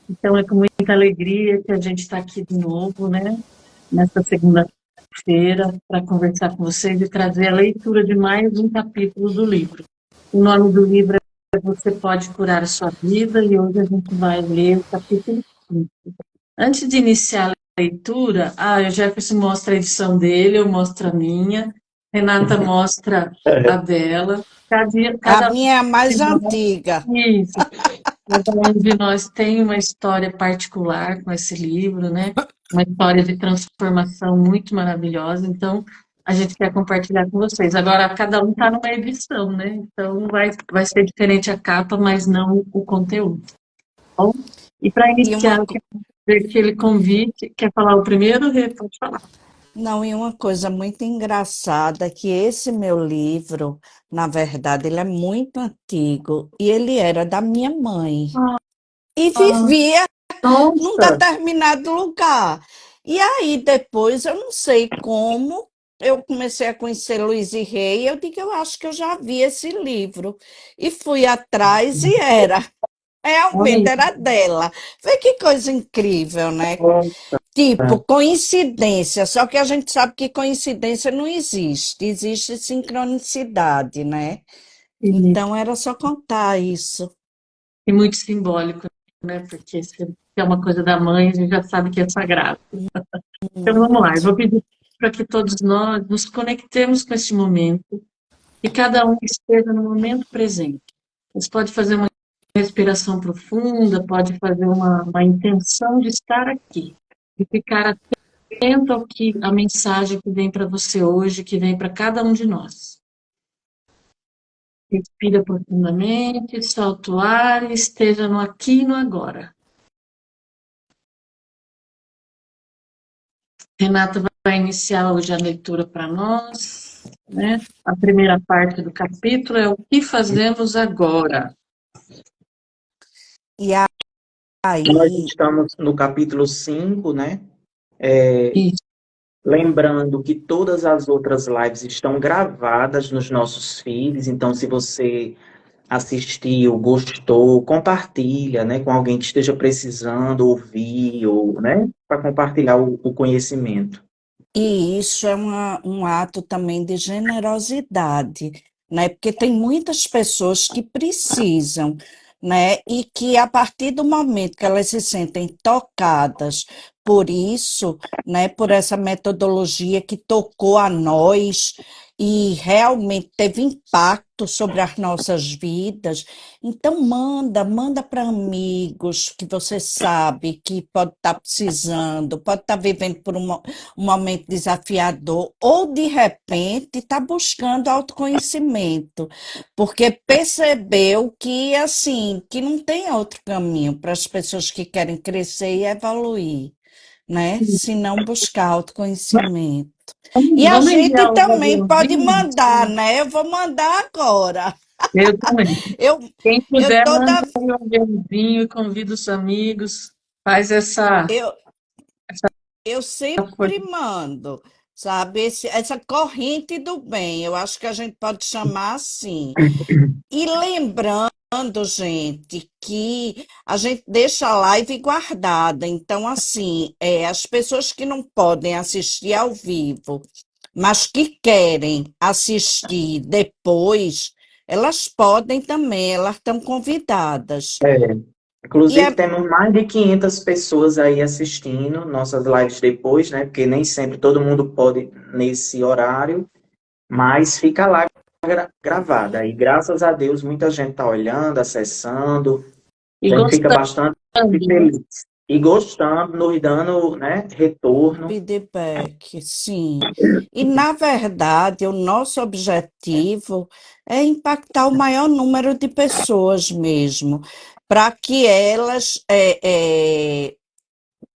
Então é com muita alegria que a gente está aqui de novo, né? Nesta segunda-feira, para conversar com vocês e trazer a leitura de mais um capítulo do livro. O nome do livro é Você Pode Curar a Sua Vida, e hoje a gente vai ler o capítulo 5. Antes de iniciar a leitura, o Jefferson mostra a edição dele, eu mostro a minha, Renata mostra a dela. A Cada um minha é a de mais nós, antiga. isso, cada um de nós tem uma história particular com esse livro, né? Uma história de transformação muito maravilhosa. Então, a gente quer compartilhar com vocês. Agora, cada um está numa edição, né? Então, vai ser diferente a capa, mas não o conteúdo. Bom, e para E uma, iniciar, eu quero fazer aquele convite. Quer falar o primeiro, Rê? Pode falar. não, e uma coisa muito engraçada é que esse meu livro, na verdade, ele é muito antigo e ele era da minha mãe. E Ah, vivia num nossa! determinado lugar. E aí depois, eu não sei como, eu comecei a conhecer Luiz e Rei, e eu digo, eu acho que eu já vi esse livro. E fui atrás e era, realmente Olha, era dela. Vê que coisa incrível, né? Tipo, coincidência, só que a gente sabe que coincidência não existe, existe sincronicidade, né? e Então era só contar isso. muito simbólico, né? Porque se é uma coisa da mãe, a gente já sabe que é sagrado. Então vamos lá, eu Muito. vou pedir para que todos nós nos conectemos com esse momento e cada um esteja no momento presente. Você pode fazer uma respiração profunda, pode fazer uma intenção de estar aqui, de ficar atento ao que a mensagem que vem para você hoje, que vem para cada um de nós. Respira profundamente, solta o ar e esteja no aqui e no agora. Renata vai iniciar hoje a leitura para nós, né? A primeira parte do capítulo é o que fazemos agora. E Nós aí, estamos no capítulo 5, né? Isso. Lembrando que todas as outras lives estão gravadas nos nossos feeds, então se você assistiu, gostou, compartilha, né, com alguém que esteja precisando ouvir, ou, né, para compartilhar o conhecimento. e isso é um ato também de generosidade, né? Porque tem muitas pessoas que precisam, né? E que a partir do momento que elas se sentem tocadas por isso, né? Por essa metodologia que tocou a nós e realmente teve impacto sobre as nossas vidas, então manda para amigos que você sabe que pode estar precisando, pode estar vivendo por um momento desafiador, ou de repente está buscando autoconhecimento, porque percebeu que assim, que não tem outro caminho para as pessoas que querem crescer e evoluir, né? Se não buscar autoconhecimento. E a Vamos gente enviar os também pode aviãozinhos? mandar, né? Eu vou mandar agora. Eu também. Eu, Quem eu puder, manda toda, um aviãozinho e convida os amigos. Faz essa eu, Eu sempre força. mando, sabe? Essa corrente do bem, eu acho que a gente pode chamar assim. E lembrando, gente, que a gente deixa a live guardada. Então, assim, as pessoas que não podem assistir ao vivo, mas que querem assistir depois, elas podem também, elas estão convidadas. E Inclusive, é, temos mais de 500 pessoas aí assistindo nossas lives depois, né? Porque nem sempre todo mundo pode nesse horário, mas fica lá gravada. E graças a Deus, muita gente está olhando, acessando, E a gente fica gostando, bastante né? feliz. E gostando, nos dando, né, retorno. feedback, sim. E, na verdade, o nosso objetivo é impactar o maior número de pessoas mesmo, para que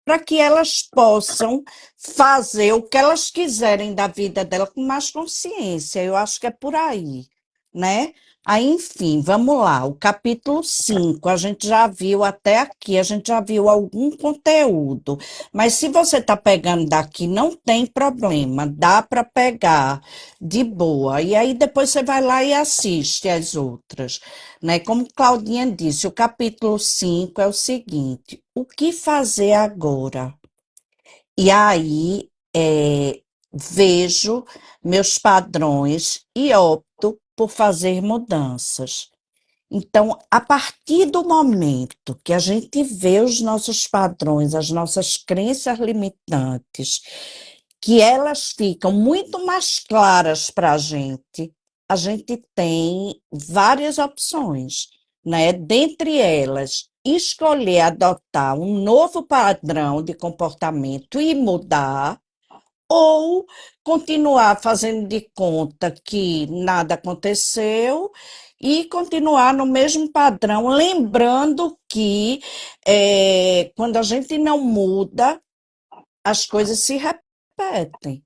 para que elas possam fazer o que elas quiserem da vida dela com mais consciência. Eu acho que é por aí, né? Aí, enfim, vamos lá. O capítulo 5, a gente já viu até aqui, a gente já viu algum conteúdo. Mas se você está pegando daqui, não tem problema, dá para pegar de boa. E aí depois você vai lá e assiste as outras, né? Como Claudinha disse, o capítulo 5 é o seguinte: o que fazer agora? E aí vejo meus padrões e opto por fazer mudanças. Então, a partir do momento que a gente vê os nossos padrões, as nossas crenças limitantes, que elas ficam muito mais claras para a gente tem várias opções, né? Dentre elas, escolher adotar um novo padrão de comportamento e mudar, ou continuar fazendo de conta que nada aconteceu e continuar no mesmo padrão, lembrando que quando a gente não muda, as coisas se repetem,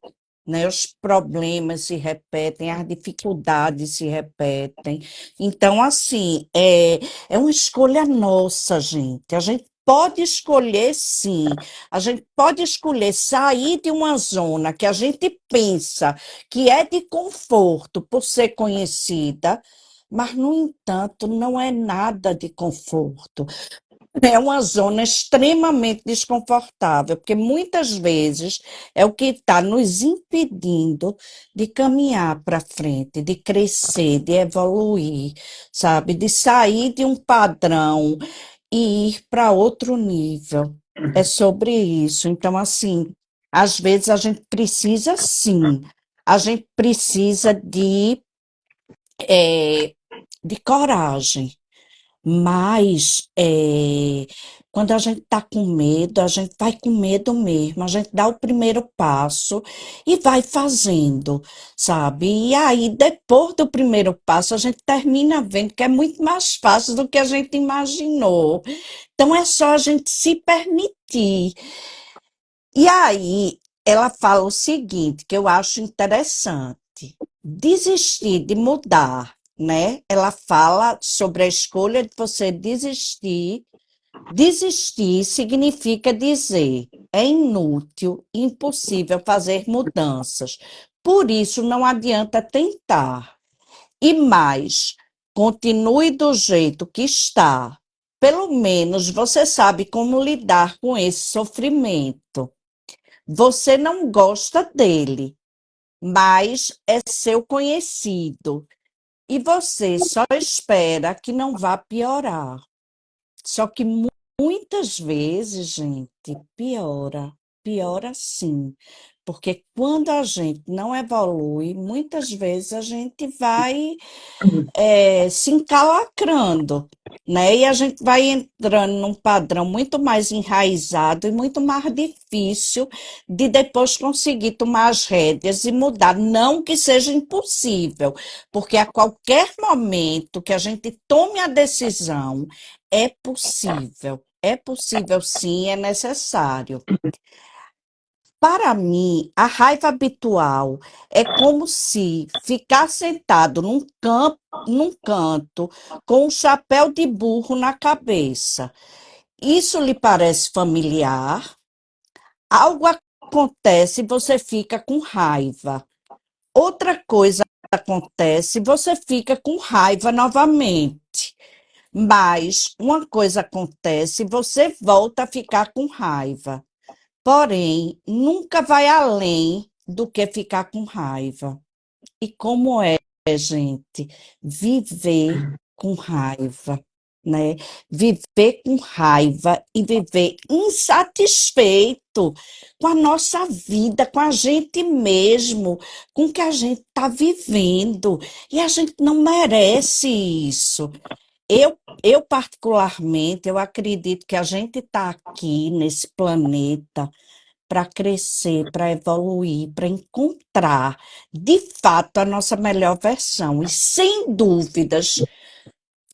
né? Os problemas se repetem, as dificuldades se repetem. Então, assim, é uma escolha nossa, gente. A gente pode escolher, sim. A gente pode escolher sair de uma zona que a gente pensa que é de conforto por ser conhecida, mas, no entanto, não é nada de conforto. É uma zona extremamente desconfortável, porque muitas vezes é o que está nos impedindo de caminhar para frente, de crescer, de evoluir, sabe? De sair de um padrão e ir para outro nível. É sobre isso. Então, assim, às vezes a gente precisa, sim, a gente precisa de coragem. Mas quando a gente está com medo, a gente vai com medo mesmo, a gente dá o primeiro passo e vai fazendo, sabe? E aí, depois do primeiro passo, a gente termina vendo que é muito mais fácil do que a gente imaginou. Então, é só a gente se permitir. E aí, ela fala o seguinte, que eu acho interessante: desistir de mudar, né? Ela fala sobre a escolha de você desistir. Desistir significa dizer: é inútil, impossível fazer mudanças. Por isso, não adianta tentar. E mais, continue do jeito que está. Pelo menos você sabe como lidar com esse sofrimento. Você não gosta dele, mas é seu conhecido. E você só espera que não vá piorar. Só que muitas vezes, gente, piora. Piora sim. Porque quando a gente não evolui, muitas vezes a gente vai se encalacrando, né? E a gente vai entrando num padrão muito mais enraizado e muito mais difícil de depois conseguir tomar as rédeas e mudar. Não que seja impossível, porque a qualquer momento que a gente tome a decisão, é possível. É possível, sim, é necessário. Para mim, a raiva habitual é como se ficar sentado num canto com um chapéu de burro na cabeça. Isso lhe parece familiar? Algo acontece e você fica com raiva. Outra coisa acontece e você fica com raiva novamente. Mas uma coisa acontece e você volta a ficar com raiva. Porém, nunca vai além do que ficar com raiva. E como é, gente, viver com raiva, né? Viver com raiva e viver insatisfeito com a nossa vida, com a gente mesmo, com o que a gente está vivendo. E a gente não merece isso. Eu, particularmente, eu acredito que a gente está aqui nesse planeta para crescer, para evoluir, para encontrar de fato a nossa melhor versão. E sem dúvidas,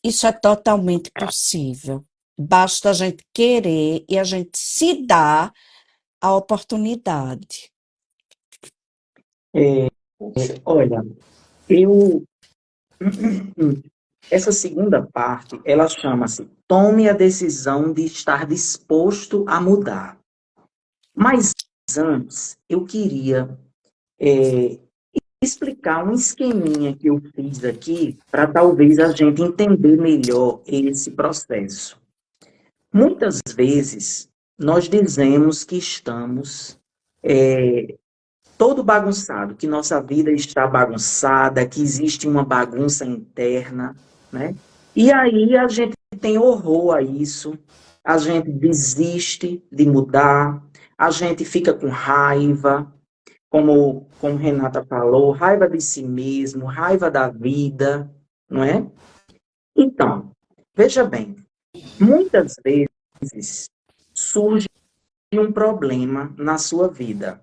isso é totalmente possível. Basta a gente querer e a gente se dar a oportunidade. Olha, eu Essa segunda parte, ela chama-se Tome a decisão de estar disposto a mudar. Mas antes, eu queria explicar um esqueminha que eu fiz aqui para talvez a gente entender melhor esse processo. Muitas vezes, nós dizemos que estamos todo bagunçado, que nossa vida está bagunçada, que existe uma bagunça interna, né? E aí a gente tem horror a isso, a gente desiste de mudar, a gente fica com raiva, como Renata falou, raiva de si mesmo, raiva da vida, não é? Então, veja bem, muitas vezes surge um problema na sua vida.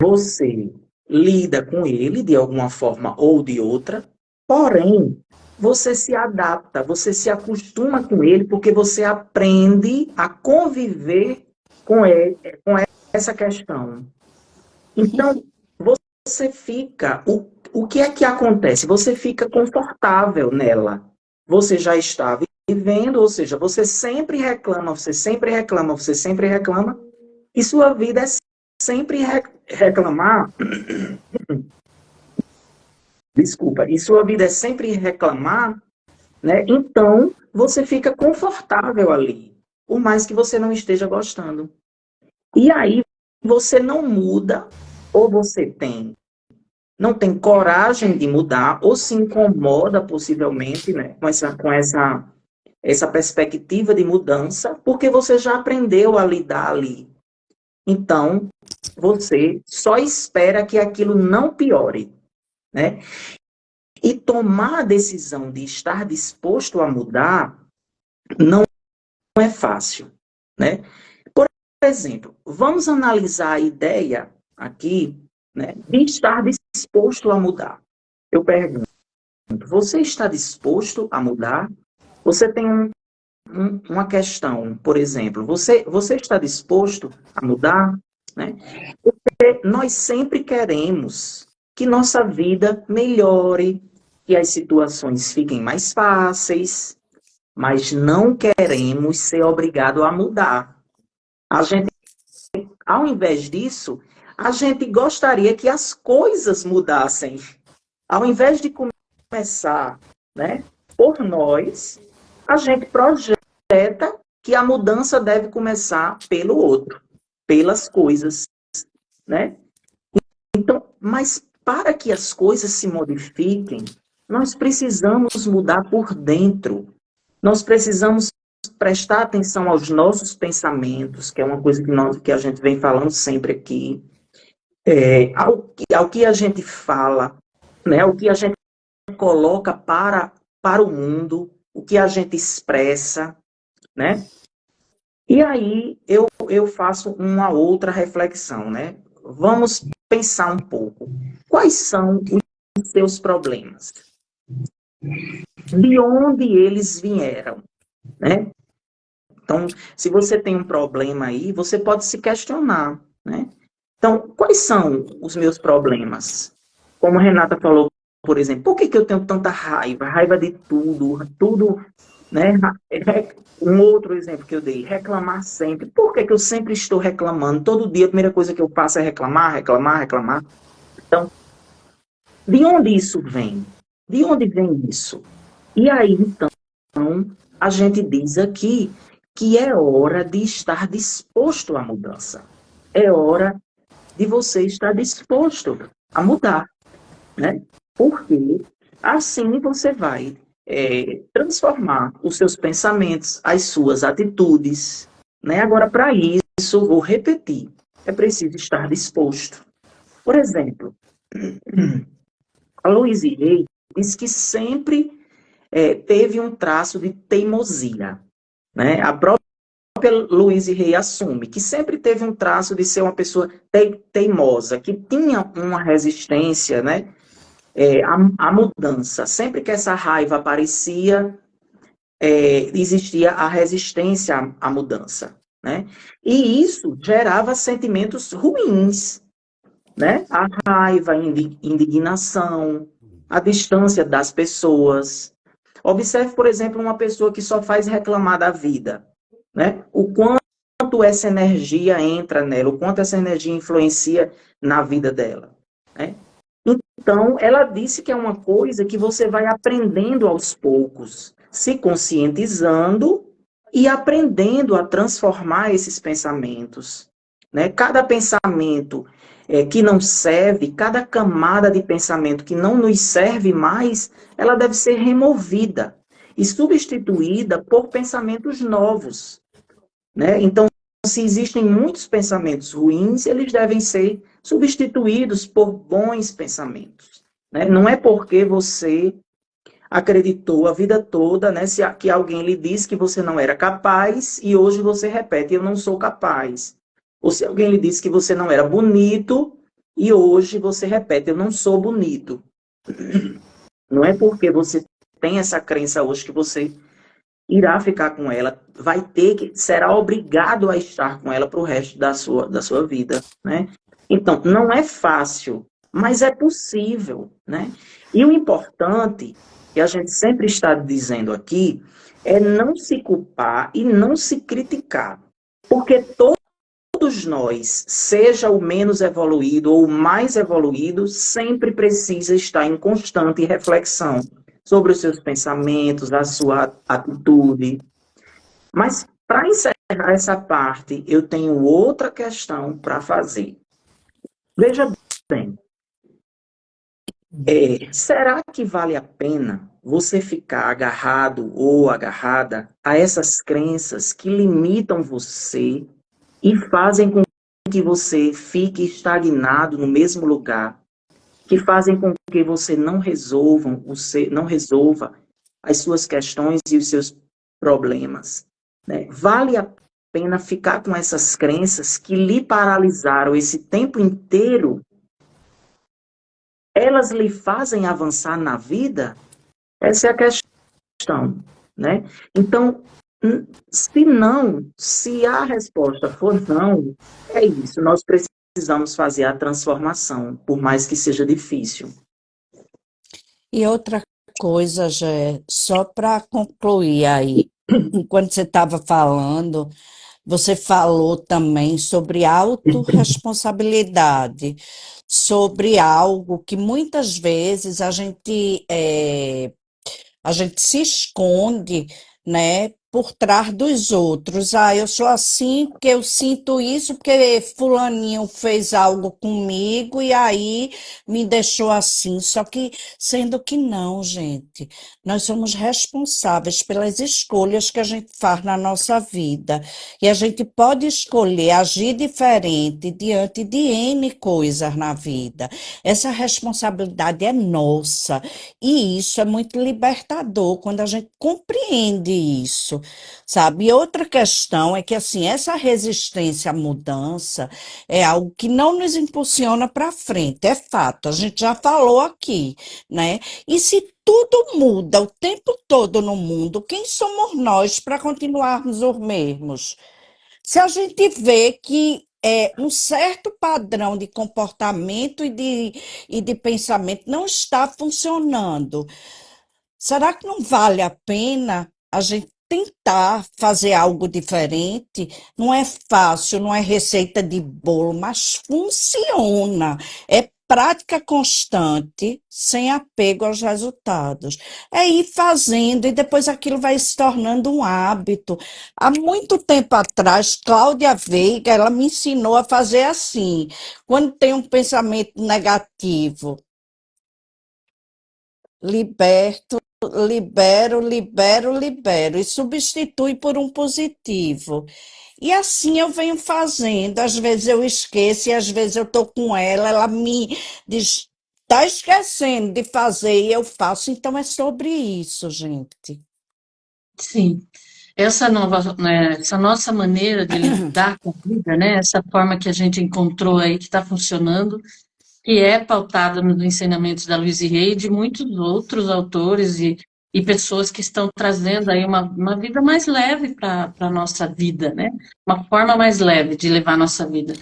Você lida com ele de alguma forma ou de outra, porém, você se adapta, você se acostuma com ele, porque você aprende a conviver com essa questão. Então, você fica. O que é que acontece? Você fica confortável nela. Você já está vivendo, ou seja, você sempre reclama, você sempre reclama, você sempre reclama, e sua vida é sempre reclamar. Desculpa, e sua vida é sempre reclamar, né? Então, você fica confortável ali, por mais que você não esteja gostando. E aí, você não muda, ou você não tem coragem de mudar, ou se incomoda possivelmente, né, essa perspectiva de mudança, porque você já aprendeu a lidar ali. Então, você só espera que aquilo não piore, né? E tomar a decisão de estar disposto a mudar não é fácil, né? Por exemplo, vamos analisar a ideia aqui, né, de estar disposto a mudar. Eu pergunto, você está disposto a mudar? Você tem uma questão, por exemplo, você está disposto a mudar? Né? Porque nós sempre queremos que nossa vida melhore, que as situações fiquem mais fáceis, mas não queremos ser obrigados a mudar. A gente, ao invés disso, a gente gostaria que as coisas mudassem. Ao invés de começar, né, por nós, a gente projeta que a mudança deve começar pelo outro, pelas coisas, né? Então, mas para que as coisas se modifiquem, nós precisamos mudar por dentro. Nós precisamos prestar atenção aos nossos pensamentos, que é uma coisa que a gente vem falando sempre aqui, ao que a gente fala, né? O que a gente coloca para o mundo, o que a gente expressa, né? E aí eu faço uma outra reflexão, né? Vamos pensar um pouco. Quais são os seus problemas? De onde eles vieram, né? Então, se você tem um problema aí, você pode se questionar, né? Então, quais são os meus problemas? Como a Renata falou, por exemplo, por que eu tenho tanta raiva? Raiva de tudo, né? Um outro exemplo que eu dei, reclamar sempre. Por que eu sempre estou reclamando? Todo dia a primeira coisa que eu faço é reclamar, reclamar, reclamar. Então, de onde isso vem? De onde vem isso? E aí, então, a gente diz aqui que é hora de estar disposto à mudança. É hora de você estar disposto a mudar, né? Porque assim você vai transformar os seus pensamentos, as suas atitudes, né? Agora, para isso, vou repetir, é preciso estar disposto. Por exemplo, a Louise Hay diz que sempre teve um traço de teimosia, né? A própria Louise Hay assume que sempre teve um traço de ser uma pessoa teimosa, que tinha uma resistência, né, à mudança. Sempre que essa raiva aparecia, existia a resistência à mudança, né? E isso gerava sentimentos ruins, né? A raiva, a indignação, a distância das pessoas. Observe, por exemplo, uma pessoa que só faz reclamar da vida, né? O quanto essa energia entra nela, o quanto essa energia influencia na vida dela, né? Então, ela disse que é uma coisa que você vai aprendendo aos poucos, se conscientizando e aprendendo a transformar esses pensamentos, né? Cada pensamento que não serve, cada camada de pensamento que não nos serve mais, ela deve ser removida e substituída por pensamentos novos, né? Então, se existem muitos pensamentos ruins, eles devem ser substituídos por bons pensamentos, né? Não é porque você acreditou a vida toda, né, que alguém lhe disse que você não era capaz e hoje você repete, eu não sou capaz. Ou se alguém lhe disse que você não era bonito e hoje você repete, eu não sou bonito. Não é porque você tem essa crença hoje que você irá ficar com ela, vai ter que, será obrigado a estar com ela para o resto da sua vida, né? Então, não é fácil, mas é possível, né? E o importante, que a gente sempre está dizendo aqui, é não se culpar e não se criticar, porque todos nós, seja o menos evoluído ou o mais evoluído, sempre precisa estar em constante reflexão sobre os seus pensamentos, a sua atitude. Mas, para encerrar essa parte, eu tenho outra questão para fazer. Veja bem, será que vale a pena você ficar agarrado ou agarrada a essas crenças que limitam você e fazem com que você fique estagnado no mesmo lugar, que fazem com que você não resolva as suas questões e os seus problemas, né? Vale a pena ficar com essas crenças que lhe paralisaram esse tempo inteiro? Elas lhe fazem avançar na vida? Essa é a questão, né? Então, se a resposta for não, é isso, nós precisamos fazer a transformação, por mais que seja difícil. E outra coisa, Gé, só para concluir aí, enquanto você estava falando, você falou também sobre autorresponsabilidade, sobre algo que muitas vezes a gente se esconde, né, por trás dos outros. Ah, eu sou assim porque eu sinto isso, porque fulaninho fez algo comigo e aí me deixou assim. Só que, sendo que não, gente, nós somos responsáveis pelas escolhas que a gente faz na nossa vida. E a gente pode escolher agir diferente diante de N coisas na vida. Essa responsabilidade é nossa. E isso é muito libertador quando a gente compreende isso, sabe? E outra questão é que, assim, essa resistência à mudança é algo que não nos impulsiona para frente, é fato, a gente já falou aqui, né? E se tudo muda o tempo todo no mundo, quem somos nós para continuarmos os mesmos? Se a gente vê que um certo padrão de comportamento e de pensamento não está funcionando, será que não vale a pena a gente tentar fazer algo diferente? Não é fácil, não é receita de bolo, mas funciona. É prática constante, sem apego aos resultados. É ir fazendo e depois aquilo vai se tornando um hábito. Há muito tempo atrás, Cláudia Veiga, ela me ensinou a fazer assim. Quando tem um pensamento negativo, liberto, libero e substitui por um positivo. E assim eu venho fazendo. Às vezes eu esqueço e às vezes eu estou com ela me diz, está esquecendo de fazer e eu faço. Então é sobre isso, gente. Sim. Essa nova, né, essa nossa maneira de lidar com a vida, né, essa forma que a gente encontrou aí que está funcionando, que é pautada nos ensinamentos da Louise Hay e de muitos outros autores e pessoas que estão trazendo aí uma vida mais leve para a nossa vida, né? Uma forma mais leve de levar a nossa vida.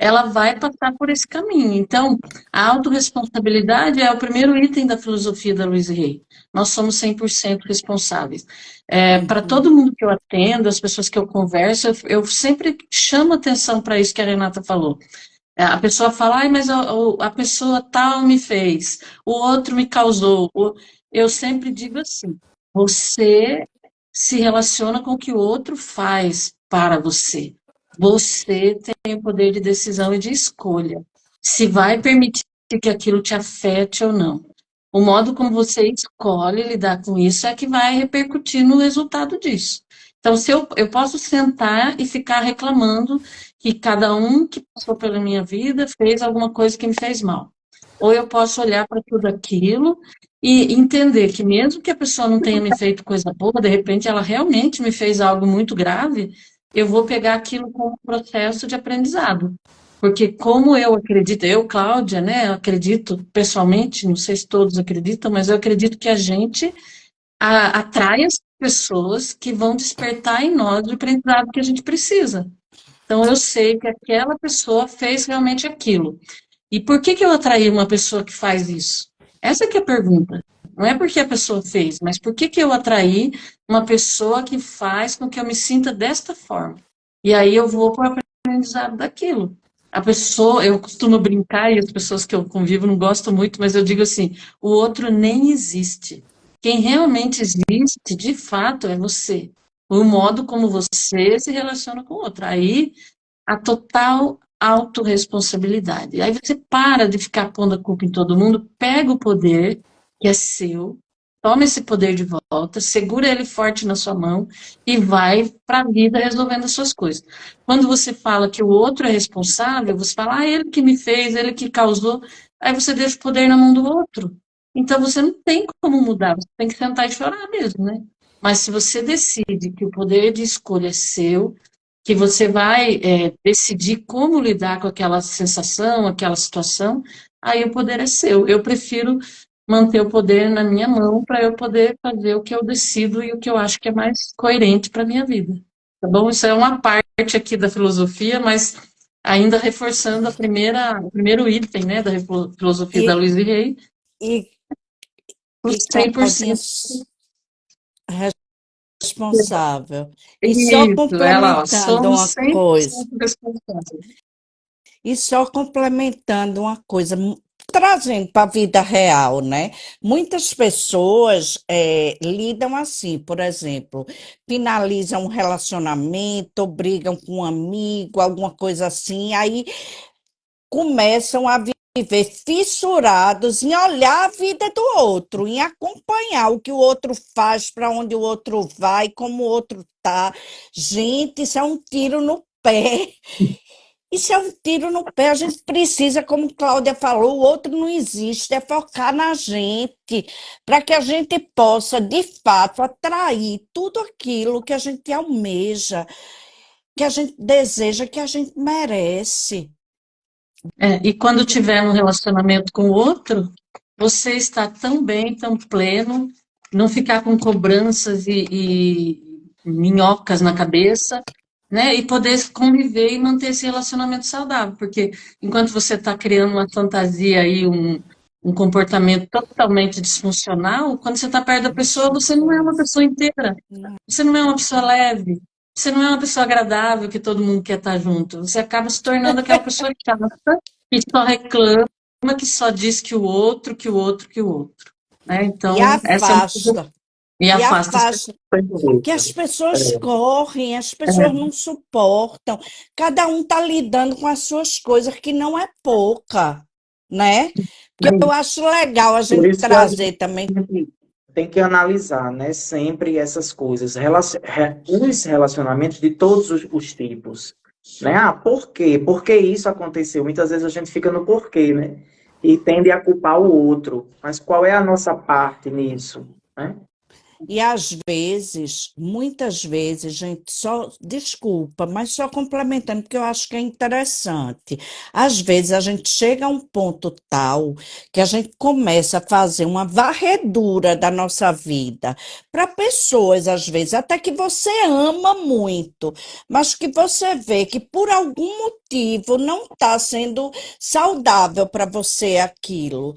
ela vai passar por esse caminho. Então, a autorresponsabilidade é o primeiro item da filosofia da Louise Hay. Nós somos 100% responsáveis. Para todo mundo que eu atendo, as pessoas que eu converso, eu sempre chamo atenção para isso que a Renata falou. A pessoa fala, ai, mas a pessoa tal me fez, o outro me causou. Eu sempre digo assim, você se relaciona com o que o outro faz para você. Você tem o poder de decisão e de escolha. Se vai permitir que aquilo te afete ou não. O modo como você escolhe lidar com isso é que vai repercutir no resultado disso. Então, se eu posso sentar e ficar reclamando que cada um que passou pela minha vida fez alguma coisa que me fez mal. Ou eu posso olhar para tudo aquilo e entender que mesmo que a pessoa não tenha me feito coisa boa, de repente ela realmente me fez algo muito grave, eu vou pegar aquilo como um processo de aprendizado. Porque como eu acredito, eu, Cláudia, né, eu acredito pessoalmente, não sei se todos acreditam, mas eu acredito que a gente atrai as pessoas que vão despertar em nós o aprendizado que a gente precisa. Então, eu sei que aquela pessoa fez realmente aquilo. E por que eu atraí uma pessoa que faz isso? Essa que é a pergunta. Não é porque a pessoa fez, mas por que eu atraí uma pessoa que faz com que eu me sinta desta forma? E aí eu vou para o aprendizado daquilo. A pessoa, eu costumo brincar, e as pessoas que eu convivo não gostam muito, mas eu digo assim, o outro nem existe. Quem realmente existe, de fato, é você. O modo como você se relaciona com o outro. Aí, a total autorresponsabilidade. Aí você para de ficar pondo a culpa em todo mundo, pega o poder, que é seu, toma esse poder de volta, segura ele forte na sua mão e vai para a vida resolvendo as suas coisas. Quando você fala que o outro é responsável, você fala, ele que me fez, ele que causou, aí você deixa o poder na mão do outro. Então você não tem como mudar, você tem que sentar e chorar mesmo, né? Mas se você decide que o poder de escolha é seu, que você vai decidir como lidar com aquela sensação, aquela situação, aí o poder é seu. Eu prefiro manter o poder na minha mão para eu poder fazer o que eu decido e o que eu acho que é mais coerente para a minha vida. Tá bom? Isso é uma parte aqui da filosofia, mas ainda reforçando o primeiro item, né, da filosofia da E, Louise Hay, e, os e Claudinha, 100%. responsável. E só Isso, ela, ó, complementando somos uma coisa, 100% responsáveis. trazendo para a vida real, né? Muitas pessoas lidam assim, por exemplo, finalizam um relacionamento, ou brigam com um amigo, alguma coisa assim, aí começam a viver fissurados em olhar a vida do outro, em acompanhar o que o outro faz, para onde o outro vai, como o outro tá. Gente, isso é um tiro no pé. Isso é um tiro no pé. A gente precisa, como Cláudia falou, o outro não existe, é focar na gente, para que a gente possa, de fato, atrair tudo aquilo que a gente almeja, que a gente deseja, que a gente merece. E quando tiver um relacionamento com o outro, você está tão bem, tão pleno, não ficar com cobranças e minhocas na cabeça, né? E poder conviver e manter esse relacionamento saudável, porque enquanto você está criando uma fantasia aí, um comportamento totalmente disfuncional, quando você está perto da pessoa, você não é uma pessoa inteira, você não é uma pessoa leve, você não é uma pessoa agradável que todo mundo quer estar junto. Você acaba se tornando aquela pessoa chata que só reclama, que só diz que o outro, que o outro, que o outro. Né? E Então, essa é uma coisa. afasta, E e afasta as afasta. pessoas. Que as pessoas É, correm, as pessoas É, não suportam. Cada um está lidando com as suas coisas, que não é pouca, né? Porque eu acho legal a por gente isso que a trazer gente também. tem que analisar, né, sempre essas coisas, os relacionamentos de todos os tipos, né? Por quê? Por que isso aconteceu? Muitas vezes a gente fica no porquê, né? E tende a culpar o outro. Mas qual é a nossa parte nisso, né? E às vezes, muitas vezes, gente, só, desculpa, mas só complementando, porque eu acho que é interessante. Às vezes a gente chega a um ponto tal que a gente começa a fazer uma varredura da nossa vida para pessoas, às vezes, até que você ama muito, mas que você vê que por algum motivo não está sendo saudável para você aquilo.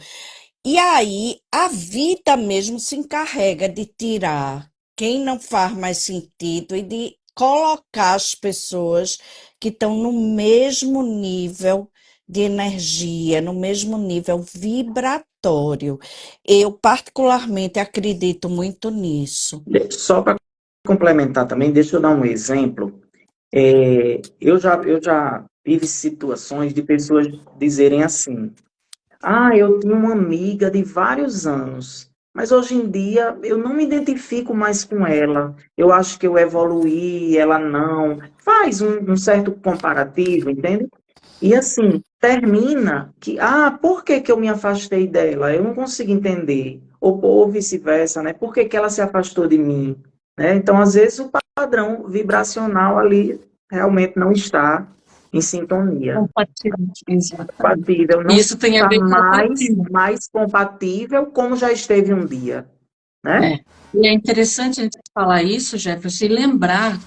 E aí a vida mesmo se encarrega de tirar quem não faz mais sentido e de colocar as pessoas que estão no mesmo nível de energia, no mesmo nível vibratório. Eu particularmente acredito muito nisso. Só para complementar também, deixa eu dar um exemplo. Eu já tive situações de pessoas dizerem assim: ah, eu tinha uma amiga de vários anos, mas hoje em dia eu não me identifico mais com ela. Eu acho que eu evoluí, ela não. Faz um certo comparativo, entende? E assim, termina que, por que que eu me afastei dela? Eu não consigo entender. Ou vice-versa, né? Por que que ela se afastou de mim? Né? Então, às vezes, o padrão vibracional ali realmente não está em sintonia. Compatível, exatamente. Compatível, não Isso tem a está ver com mais compatível como já esteve um dia, né? é. E é interessante a gente falar isso, Jefferson, e lembrar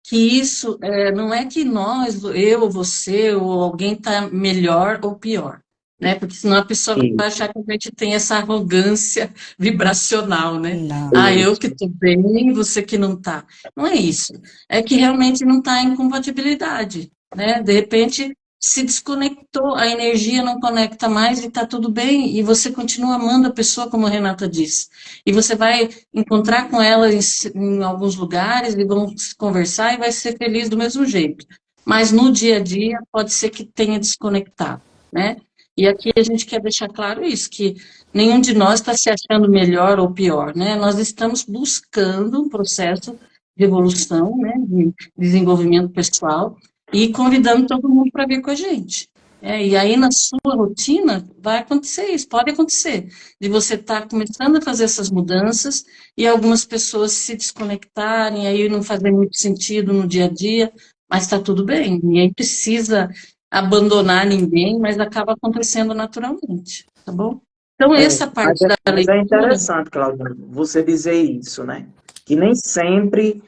que isso não é que nós, eu ou você, ou alguém está melhor ou pior, né? Porque senão a pessoa E, vai achar que a gente tem essa arrogância vibracional, né? Ah, Não. eu que estou bem, você que não está. Não é isso. É que realmente não está em compatibilidade, né? De repente se desconectou, a energia não conecta mais e está tudo bem, e você continua amando a pessoa, como a Renata disse. E você vai encontrar com ela em alguns lugares e vão se conversar e vai ser feliz do mesmo jeito. Mas no dia a dia pode ser que tenha desconectado, né? E aqui a gente quer deixar claro isso, que nenhum de nós está se achando melhor ou pior, né? Nós estamos buscando um processo de evolução, né, de desenvolvimento pessoal e convidando todo mundo para vir com a gente. E aí na sua rotina vai acontecer isso, pode acontecer de você estar começando a fazer essas mudanças e algumas pessoas se desconectarem, aí não fazer muito sentido no dia a dia, mas está tudo bem, ninguém precisa abandonar ninguém, mas acaba acontecendo naturalmente, tá bom? Então, essa mas, parte da mas é leitura, interessante, Claudia, você dizer isso, né? Que nem sempre,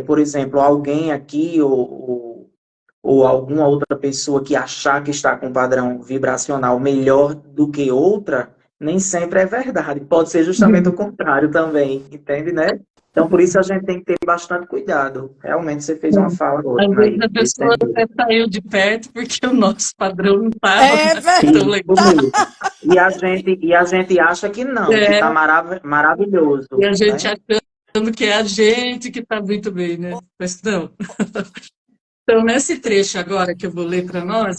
por exemplo, alguém aqui ou alguma outra pessoa que achar que está com um padrão vibracional melhor do que outra, nem sempre é verdade. Pode ser justamente o contrário também, entende, né? Então, por isso a gente tem que ter bastante cuidado. Realmente, você fez uma fala às ótima vezes aí, a nesse pessoa sentido. até saiu de perto porque o nosso padrão não estava É tão verdade. legal. Isso mesmo. E a gente acha que não, que está É, e maravilhoso, a gente né? achando que é a gente que está muito bem, né? Mas não. Então, nesse trecho agora que eu vou ler para nós,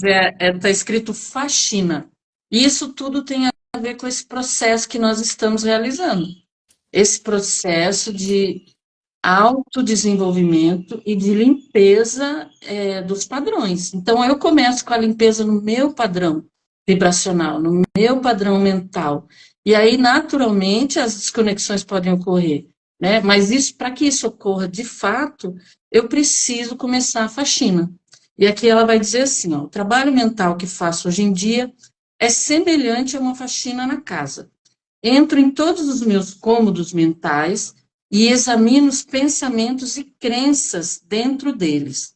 tá escrito faxina. E isso tudo tem a ver com esse processo que nós estamos realizando. Esse processo de autodesenvolvimento e de limpeza dos padrões. Então, eu começo com a limpeza no meu padrão vibracional, no meu padrão mental. E aí, naturalmente, as desconexões podem ocorrer, né? Mas isso, para que isso ocorra de fato, eu preciso começar a faxina. E aqui ela vai dizer assim, ó, o trabalho mental que faço hoje em dia é semelhante a uma faxina na casa. Entro em todos os meus cômodos mentais e examino os pensamentos e crenças dentro deles.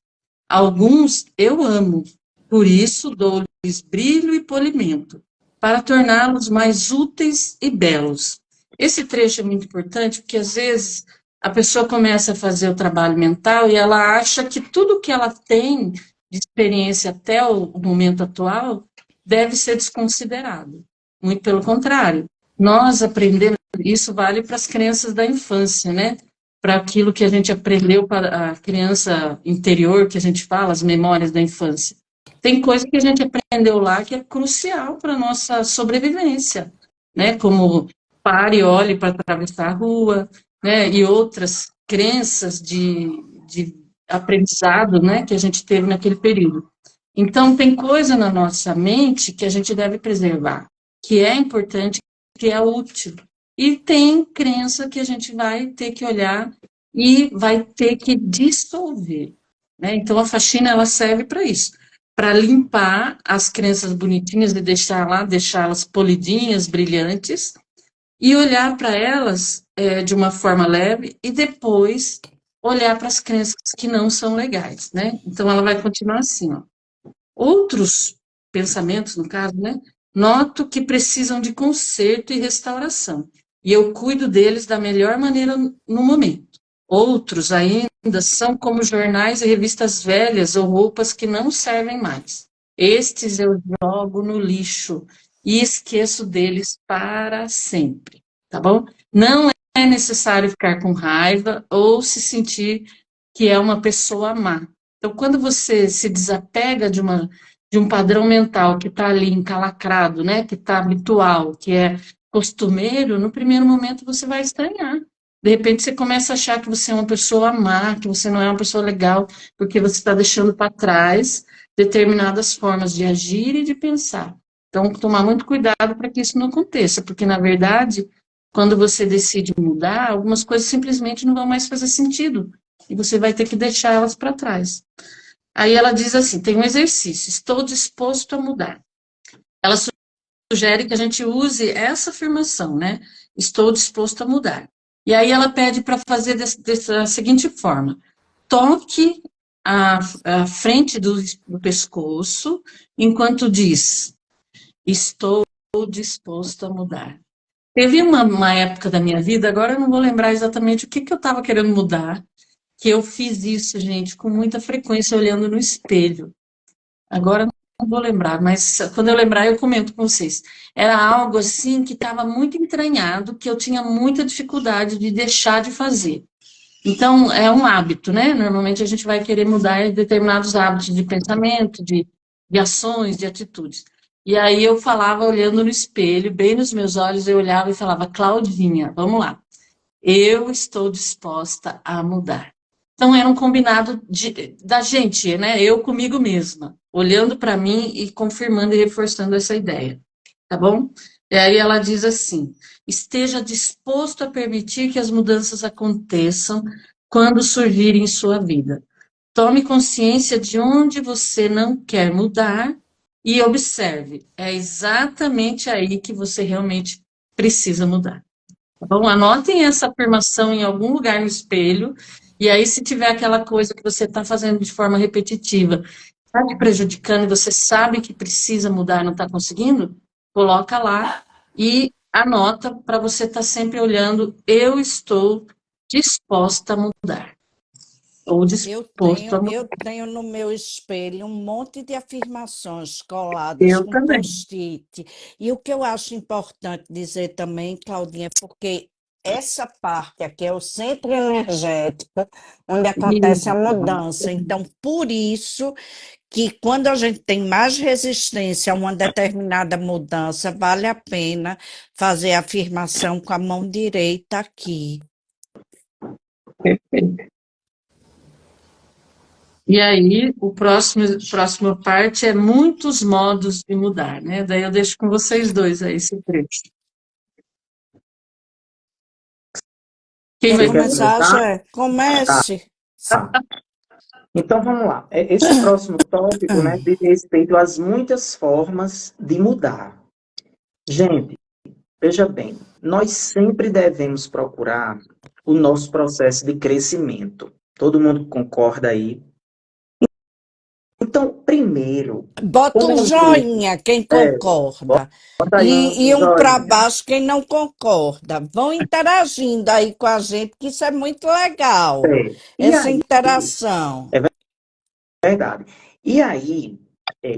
Alguns eu amo, por isso dou-lhes brilho e polimento, para torná-los mais úteis e belos. Esse trecho é muito importante porque às vezes a pessoa começa a fazer o trabalho mental e ela acha que tudo que ela tem de experiência até o momento atual deve ser desconsiderado. Muito pelo contrário. Nós aprendemos, isso vale para as crenças da infância, né? Para aquilo que a gente aprendeu para a criança interior, que a gente fala, as memórias da infância. Tem coisa que a gente aprendeu lá que é crucial para a nossa sobrevivência, né? Como pare e olhe para atravessar a rua, né? E outras crenças de aprendizado, né? Que a gente teve naquele período. Então, tem coisa na nossa mente que a gente deve preservar, que é importante, que é útil. E tem crença que a gente vai ter que olhar e vai ter que dissolver, né? Então, a faxina, ela serve para isso, para limpar as crenças bonitinhas e deixá-las polidinhas, brilhantes, e olhar para elas de uma forma leve e depois olhar para as crenças que não são legais, né? Então, ela vai continuar assim, ó. Outros pensamentos, no caso, né? Noto que precisam de conserto e restauração, e eu cuido deles da melhor maneira no momento. Outros ainda são como jornais e revistas velhas ou roupas que não servem mais. Estes eu jogo no lixo e esqueço deles para sempre, tá bom? Não é necessário ficar com raiva ou se sentir que é uma pessoa má. Então, quando você se desapega de um padrão mental que está ali encalacrado, né, que está habitual, que é costumeiro, no primeiro momento você vai estranhar. De repente você começa a achar que você é uma pessoa má, que você não é uma pessoa legal, porque você está deixando para trás determinadas formas de agir e de pensar. Então, tomar muito cuidado para que isso não aconteça, porque, na verdade, quando você decide mudar, algumas coisas simplesmente não vão mais fazer sentido, e você vai ter que deixar elas para trás. Aí ela diz assim, tem um exercício, estou disposto a mudar. Ela sugere que a gente use essa afirmação, né? Estou disposto a mudar. E aí ela pede para fazer dessa seguinte forma, toque a frente do pescoço, enquanto diz, estou disposto a mudar. Teve uma época da minha vida, agora eu não vou lembrar exatamente o que eu estava querendo mudar, que eu fiz isso, gente, com muita frequência, olhando no espelho. Agora não vou lembrar, mas quando eu lembrar eu comento com vocês. Era algo assim que estava muito entranhado, que eu tinha muita dificuldade de deixar de fazer. Então, é um hábito, né? Normalmente a gente vai querer mudar determinados hábitos de pensamento, de ações, de atitudes. E aí eu falava olhando no espelho, bem nos meus olhos, eu olhava e falava, Claudinha, vamos lá. Eu estou disposta a mudar. Então, era um combinado da gente, né? Eu comigo mesma, olhando para mim e confirmando e reforçando essa ideia, tá bom? E aí ela diz assim: esteja disposto a permitir que as mudanças aconteçam quando surgirem em sua vida. Tome consciência de onde você não quer mudar e observe. É exatamente aí que você realmente precisa mudar. Então, anotem essa afirmação em algum lugar no espelho, e aí, se tiver aquela coisa que você está fazendo de forma repetitiva, está te prejudicando e você sabe que precisa mudar e não está conseguindo, coloca lá e anota para você estar sempre olhando, eu estou disposta a mudar, ou disposto a mudar. Eu tenho no meu espelho um monte de afirmações coladas Eu com também. post-it. E o que eu acho importante dizer também, Claudinha, é porque essa parte aqui é o centro energético, onde acontece a mudança. Então, por isso que quando a gente tem mais resistência a uma determinada mudança, vale a pena fazer a afirmação com a mão direita aqui. Perfeito. E aí, próxima parte é muitos modos de mudar, né? Daí eu deixo com vocês dois aí esse trecho. Quem Quer vai começar, começar? Jé? Comece. Tá. Então vamos lá. Esse próximo tópico, né, diz respeito às muitas formas de mudar. Gente, veja bem, nós sempre devemos procurar o nosso processo de crescimento. Todo mundo concorda aí? Então, primeiro, Bota como um eu disse, joinha quem concorda bota aí e um um para joinha. baixo quem não concorda. Vão interagindo aí com a gente, que isso é muito legal, E essa aí, interação. é verdade. E aí,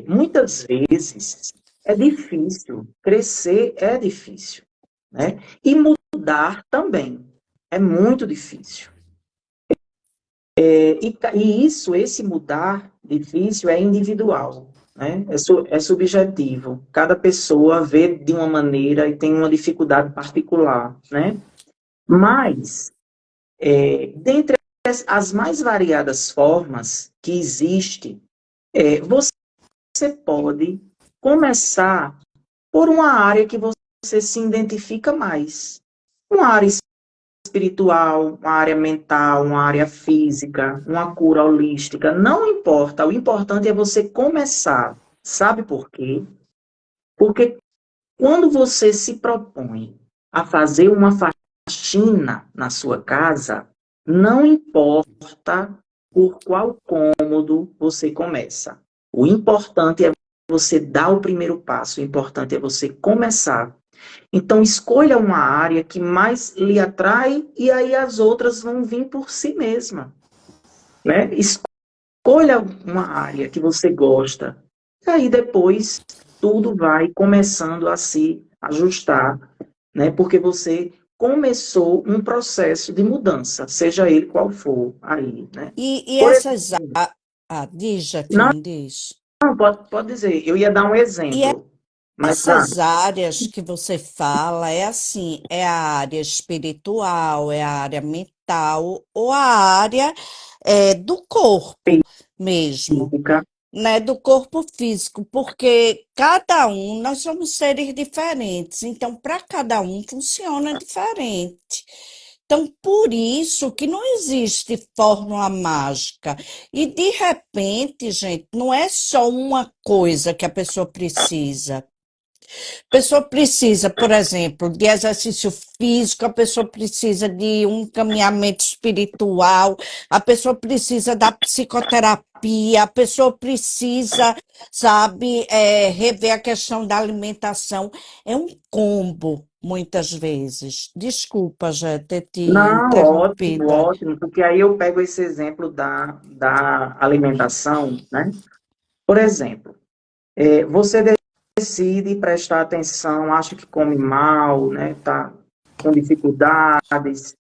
muitas vezes é difícil, crescer é difícil, né? E mudar também é muito difícil. Esse mudar difícil é individual, né? É subjetivo. Cada pessoa vê de uma maneira e tem uma dificuldade particular, né? Mas, dentre as mais variadas formas que existem, você pode começar por uma área que você se identifica mais. uma área espiritual, uma área mental, uma área física, uma cura holística, não importa. O importante é você começar. Sabe por quê? Porque quando você se propõe a fazer uma faxina na sua casa, não importa por qual cômodo você começa. O importante é você dar o primeiro passo, o importante é você começar. Então, escolha uma área que mais lhe atrai e aí as outras vão vir por si mesma, né? Escolha uma área que você gosta e aí depois tudo vai começando a se ajustar, né? Porque você começou um processo de mudança, seja ele qual for aí, né? E Por essas... exemplo, diz, não, Jacqueline, diz. não, pode dizer, eu ia dar um E exemplo, mas essas áreas que você fala, é assim, é a área espiritual, é a área mental ou a área do corpo mesmo, física, né? Do corpo físico, porque cada um, nós somos seres diferentes, então para cada um funciona diferente. Então, por isso que não existe fórmula mágica. E de repente, gente, não é só uma coisa que a pessoa precisa. A pessoa precisa, por exemplo, de exercício físico, a pessoa precisa de um encaminhamento espiritual, a pessoa precisa da psicoterapia, a pessoa precisa, sabe, rever a questão da alimentação. É um combo, muitas vezes. Desculpa, já ter te não, ótimo, interrompida. ótimo, porque aí eu pego esse exemplo da alimentação, né? Por exemplo, você decide prestar atenção, acha que come mal, né? Tá com dificuldades,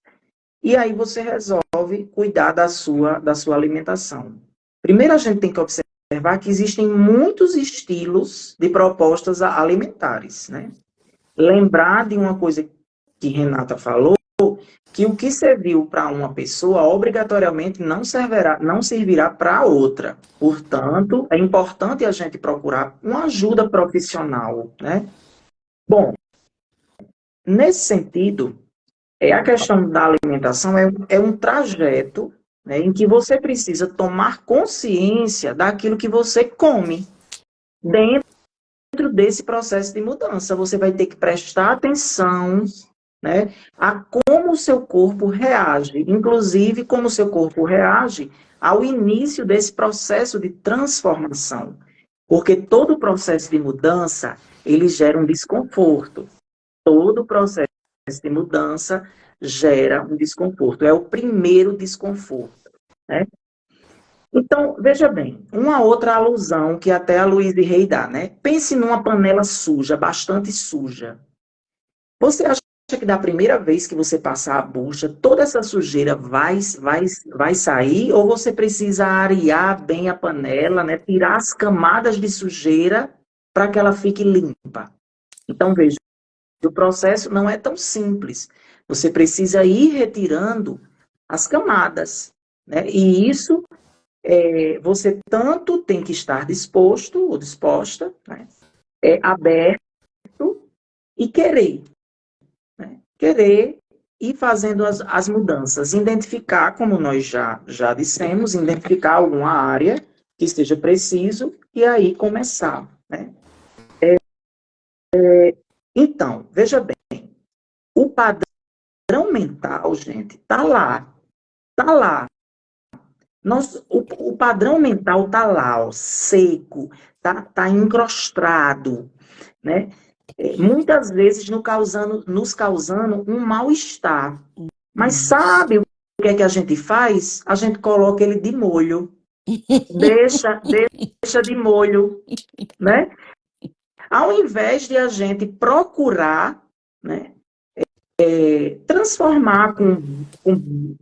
e aí você resolve cuidar da sua alimentação. Primeiro a gente tem que observar que existem muitos estilos de propostas alimentares, né? Lembrar de uma coisa que Renata falou, que o que serviu para uma pessoa obrigatoriamente não servirá para outra. Portanto, é importante a gente procurar uma ajuda profissional, né? Bom, nesse sentido, a questão da alimentação é um trajeto, né, em que você precisa tomar consciência daquilo que você come. Dentro desse processo de mudança, você vai ter que prestar atenção, né, a como o seu corpo reage, inclusive como o seu corpo reage ao início desse processo de transformação. Porque todo processo de mudança, ele gera um desconforto. Todo processo de mudança gera um desconforto. É o primeiro desconforto, né? Então, veja bem, uma outra alusão que até a Louise Hay dá, né? Pense numa panela suja, bastante suja. Você acha que da primeira vez que você passar a bucha, toda essa sujeira vai sair? Ou você precisa arear bem a panela, né? Tirar as camadas de sujeira para que ela fique limpa? Então, veja, o processo não é tão simples. Você precisa ir retirando as camadas, né? E isso você tanto tem que estar disposto ou disposta, né? Aberto e querer, né? Querer ir fazendo as mudanças, identificar, como nós já dissemos, identificar alguma área que esteja preciso e aí começar, né? Então, veja bem, o padrão mental, gente, tá lá, tá lá. O padrão mental tá lá, ó, seco, tá encrostado, né? Muitas vezes nos causando um mal-estar. Mas Isso. sabe o que é que a gente faz? A gente coloca ele de molho, deixa de molho, né? Ao invés de a gente procurar, né, transformar com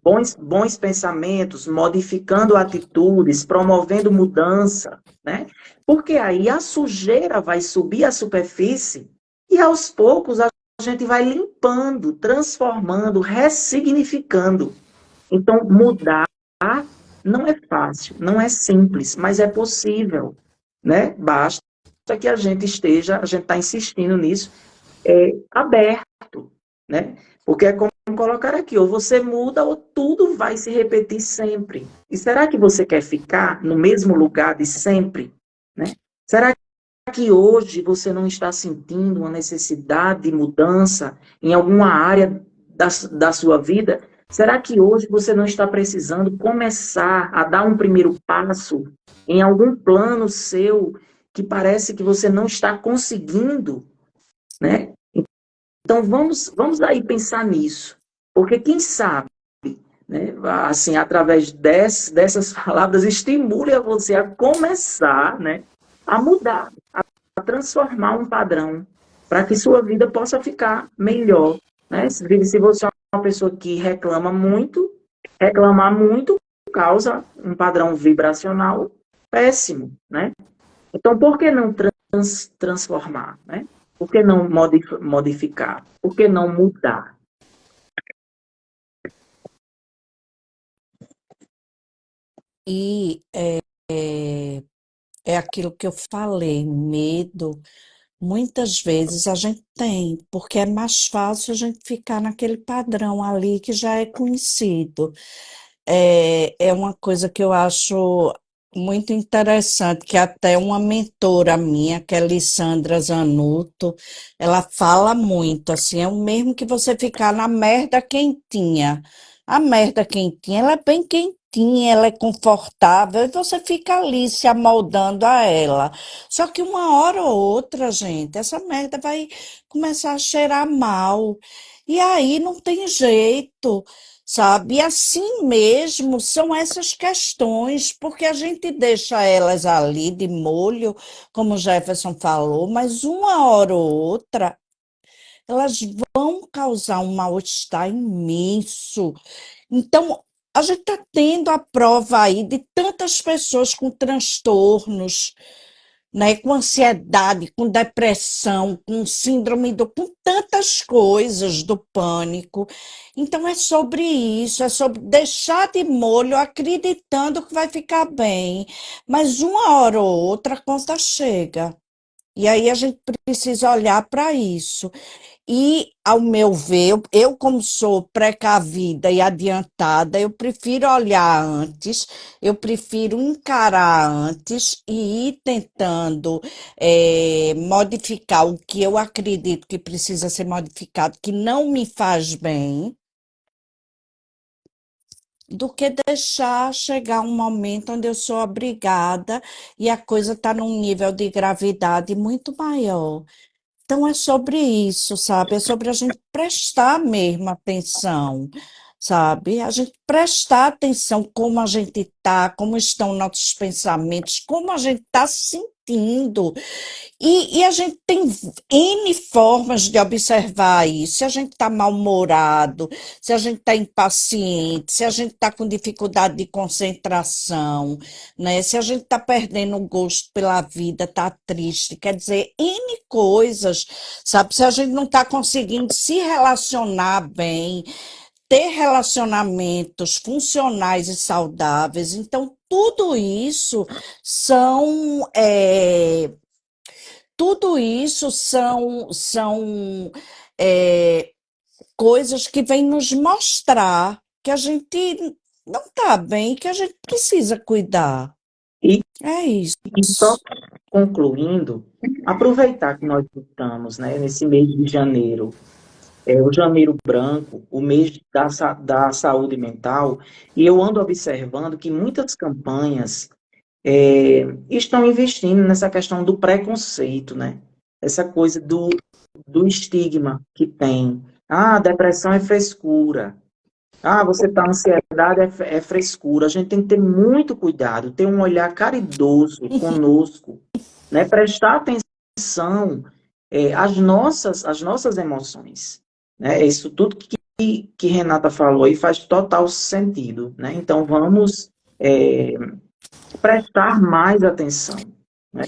bons pensamentos, modificando atitudes, promovendo mudança, né? Porque aí a sujeira vai subir à superfície e aos poucos a gente vai limpando, transformando, ressignificando. Então, mudar não é fácil, não é simples, mas é possível, né? Basta que a gente está insistindo nisso, aberto. né? Porque é como colocar aqui, ou você muda ou tudo vai se repetir sempre. E será que você quer ficar no mesmo lugar de sempre, né? Será que hoje você não está sentindo uma necessidade de mudança em alguma área da sua vida? Será que hoje você não está precisando começar a dar um primeiro passo em algum plano seu que parece que você não está conseguindo, né? Então vamos aí pensar nisso, porque quem sabe, né, assim, através dessas palavras, estimule a você a começar, né, a mudar, a transformar um padrão, para que sua vida possa ficar melhor, né? Se você é uma pessoa que reclamar muito causa um padrão vibracional péssimo, né? Então, por que não transformar, né? Por que não modificar? Por que não mudar? E é aquilo que eu falei, medo. Muitas vezes a gente tem, porque é mais fácil a gente ficar naquele padrão ali que já é conhecido. É uma coisa que eu acho muito interessante, que até uma mentora minha, que é Lissandra Zanuto, ela fala muito, assim, é o mesmo que você ficar na merda quentinha. A merda quentinha, ela é bem quentinha, ela é confortável, e você fica ali se amoldando a ela. Só que uma hora ou outra, gente, essa merda vai começar a cheirar mal. E aí não tem jeito, sabe? E assim mesmo são essas questões, porque a gente deixa elas ali de molho, como o Jefferson falou, mas uma hora ou outra elas vão causar um mal-estar imenso. Então, a gente está tendo a prova aí de tantas pessoas com transtornos, né, com ansiedade, com depressão, com síndrome com tantas coisas do pânico. Então é sobre isso, é sobre deixar de molho acreditando que vai ficar bem, mas uma hora ou outra a conta chega. E aí a gente precisa olhar para isso. E, ao meu ver, eu como sou precavida e adiantada, eu prefiro olhar antes, eu prefiro encarar antes e ir tentando modificar o que eu acredito que precisa ser modificado, que não me faz bem, do que deixar chegar um momento onde eu sou obrigada e a coisa está num nível de gravidade muito maior. Então é sobre isso, sabe? É sobre a gente prestar mesmo atenção, sabe? A gente prestar atenção como a gente está, como estão nossos pensamentos, como a gente está se sentindo. E a gente tem N formas de observar isso. Se a gente está mal-humorado, se a gente está impaciente, se a gente está com dificuldade de concentração, né? Se a gente está perdendo o gosto pela vida, está triste, quer dizer, N coisas, sabe? Se a gente não está conseguindo se relacionar bem, ter relacionamentos funcionais e saudáveis, então são. é, tudo isso são é, coisas que vêm nos mostrar que a gente não está bem, que a gente precisa cuidar. E, É isso. e só concluindo, aproveitar que nós estamos, né, nesse mês de janeiro, o janeiro branco, o mês da saúde mental, e eu ando observando que muitas campanhas estão investindo nessa questão do preconceito, né? Essa coisa do estigma que tem. Ah, depressão é frescura. Ah, você está ansiedade é frescura. A gente tem que ter muito cuidado, ter um olhar caridoso conosco, né? Prestar atenção às nossas emoções, né? Isso tudo que Renata falou aí faz total sentido, né? Então vamos é, prestar mais atenção, né?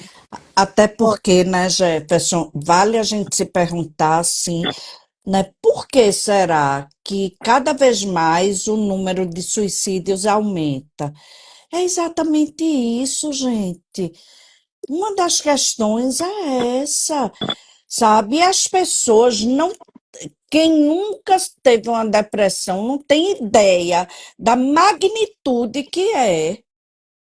Até porque, né, Jefferson, vale a gente se perguntar assim, né, por que será que cada vez mais o número de suicídios aumenta? É exatamente isso, gente. Uma das questões é essa, sabe? E as pessoas não Quem nunca teve uma depressão não tem ideia da magnitude que é,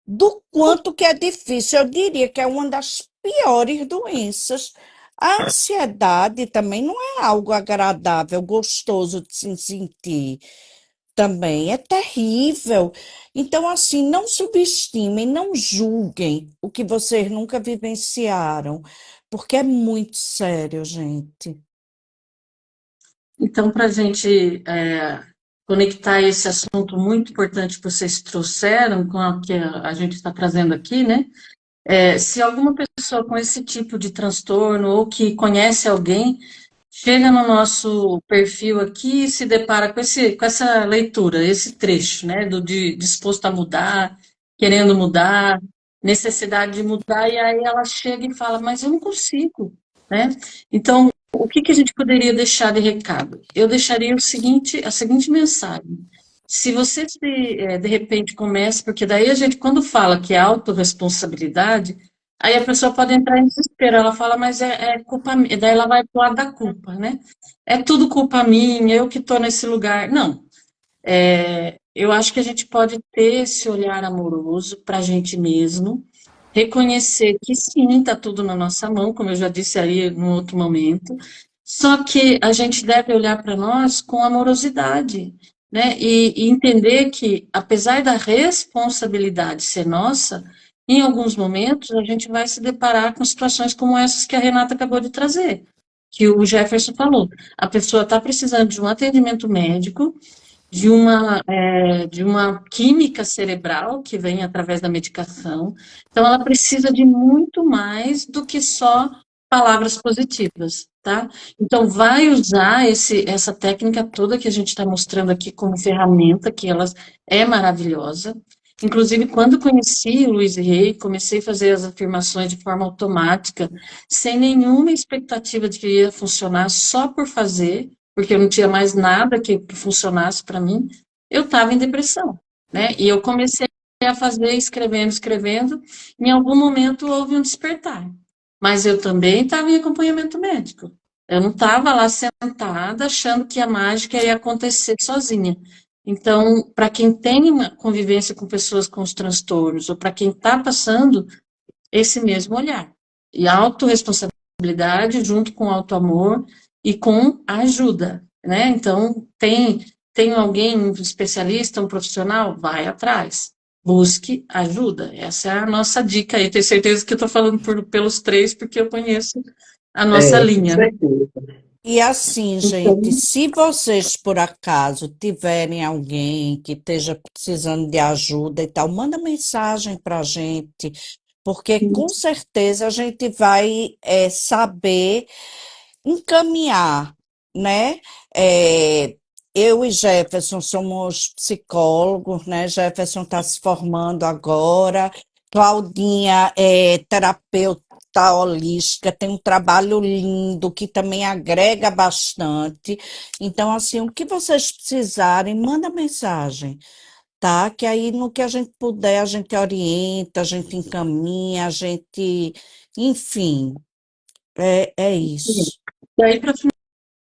do quanto que é difícil. Eu diria que é uma das piores doenças. A ansiedade também não é algo agradável, gostoso de se sentir. Também é terrível. Então, assim, não subestimem, não julguem o que vocês nunca vivenciaram, porque é muito sério, gente. Então, para a gente conectar esse assunto muito importante que vocês trouxeram com o que a gente está trazendo aqui, né? Se alguma pessoa com esse tipo de transtorno ou que conhece alguém chega no nosso perfil aqui e se depara com essa leitura, esse trecho, né, disposto a mudar, querendo mudar, necessidade de mudar, e aí ela chega e fala, mas eu não consigo, né? Então, o que que a gente poderia deixar de recado? Eu deixaria a seguinte mensagem. Se você, de repente, começa, porque daí a gente, quando fala que é autorresponsabilidade, aí a pessoa pode entrar em desespero, ela fala, mas é culpa minha, daí ela vai pro lado da culpa, né? É tudo culpa minha, eu que estou nesse lugar. Não, eu acho que a gente pode ter esse olhar amoroso para a gente mesmo, reconhecer que sim, está tudo na nossa mão, como eu já disse aí no outro momento, só que a gente deve olhar para nós com amorosidade, né? E entender que, apesar da responsabilidade ser nossa, em alguns momentos a gente vai se deparar com situações como essas que a Renata acabou de trazer, que o Jefferson falou. A pessoa está precisando de um atendimento médico, de uma química cerebral que vem através da medicação. Então, ela precisa de muito mais do que só palavras positivas, tá? Então, vai usar essa técnica toda que a gente está mostrando aqui como ferramenta, que ela é maravilhosa. Inclusive, quando conheci o Luiz Rey, comecei a fazer as afirmações de forma automática, sem nenhuma expectativa de que ia funcionar, só por fazer, porque eu não tinha mais nada que funcionasse para mim, eu estava em depressão, né? E eu comecei a fazer escrevendo, escrevendo, em algum momento houve um despertar. Mas eu também estava em acompanhamento médico. Eu não estava lá sentada achando que a mágica ia acontecer sozinha. Então, para quem tem uma convivência com pessoas com os transtornos, ou para quem está passando, esse mesmo olhar. E a autorresponsabilidade junto com o auto-amor e com a ajuda, né? Então, tem alguém, um especialista, um profissional? Vai atrás. Busque ajuda. Essa é a nossa dica aí. Tenho certeza que eu estou falando pelos três, porque eu conheço a nossa Com linha, né? certeza. E assim, gente, Então, se vocês por acaso tiverem alguém que esteja precisando de ajuda e tal, manda mensagem para a gente, porque com certeza a gente vai saber encaminhar, né? É, eu e Jefferson somos psicólogos, né? Jefferson está se formando agora, Claudinha é terapeuta holística, tem um trabalho lindo que também agrega bastante. Então, assim, o que vocês precisarem, manda mensagem, tá? Que aí no que a gente puder, a gente orienta, a gente encaminha, a gente, enfim, é isso. e aí, para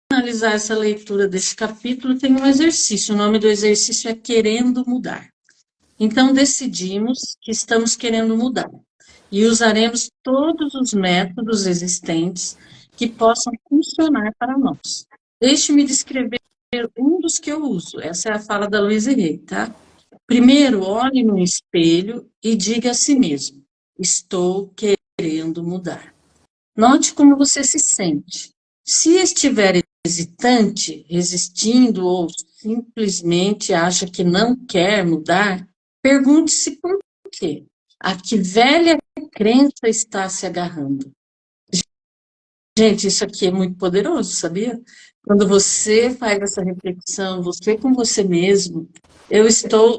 finalizar essa leitura desse capítulo, tem um exercício. O nome do exercício é Querendo Mudar. Então, decidimos que estamos querendo mudar e usaremos todos os métodos existentes que possam funcionar para nós. Deixe-me descrever um dos que eu uso. Essa é a fala da Luísa Rey, tá? Primeiro, olhe no espelho e diga a si mesmo: estou querendo mudar. Note como você se sente. Se estiver hesitante, resistindo ou simplesmente acha que não quer mudar, pergunte-se por quê. A que velha crença está se agarrando? Gente, isso aqui é muito poderoso, sabia? Quando você faz essa reflexão, você com você mesmo,